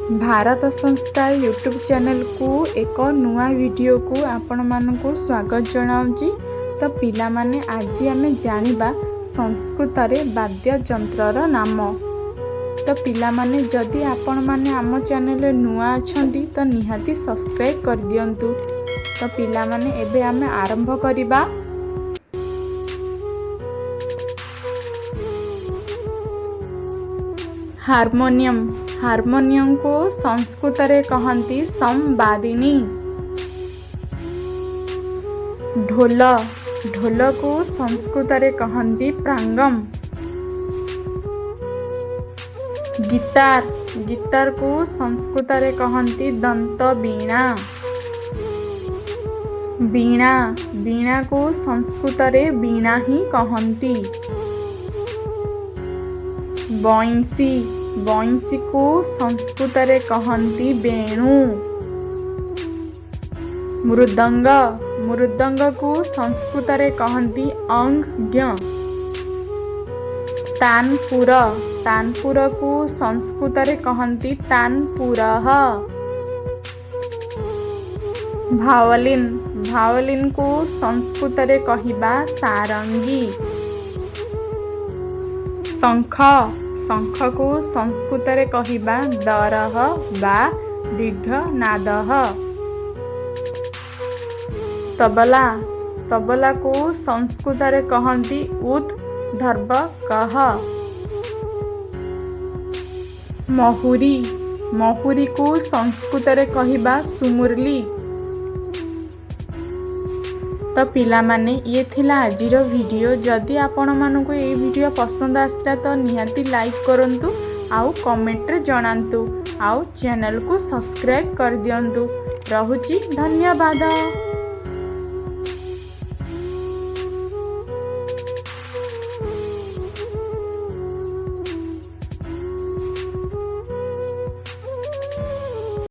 भारत संस्कार YouTube channel को एक नुआ वीडियो को आपण मानकु स्वागत जनाऊँगी। तो पिला माने आज आमे जानिबा संस्कृत रे वाद्य यंत्रर नाम। तो पिला माने जदि आपण माने आम चैनल नुआ अछंती तो निहाती सब्सक्राइब कर दियंतु। तो पिला माने एबे आमे आरंभ करिबा। हारमोनियम। हारमोनियम को संस्कृत रे कहंती संवादिनी। ढोल। ढोल को संस्कृत रे कहंती प्रांगम। गिटार। गिटार को संस्कृत रे कहंती दंत वीणा। वीणा। वीणा को संस्कृत रे वीणा ही कहंती। बंसी। बंसी को संस्कृत रे कहंती वेणु। मृदंग। मृदंग को संस्कृत रे कहंती अंग्य। तानपुर। तानपुर को संस्कृत रे कहंती तानपुरः। भावलिन। भावलिन को संस्कृत रे कहिबा सारंगी। शंख। शंख को संस्कृत रे कहिबा दरह बा दीर्घ नादः। तबला। तबला को संस्कृत रे कहंती उद्दर्भकः। महुरी। महुरी को संस्कृत रे कहिबा सुमुरली। तो पिला माने ये थिला आजिर वीडियो। जदि आपण मानकु ये वीडियो पसंद आसला तो निहाती लाइक करंतु आउ कमेंट रे जणांतु आउ चैनल को सब्सक्राइब कर दियंतु। रहुची धन्यवाद।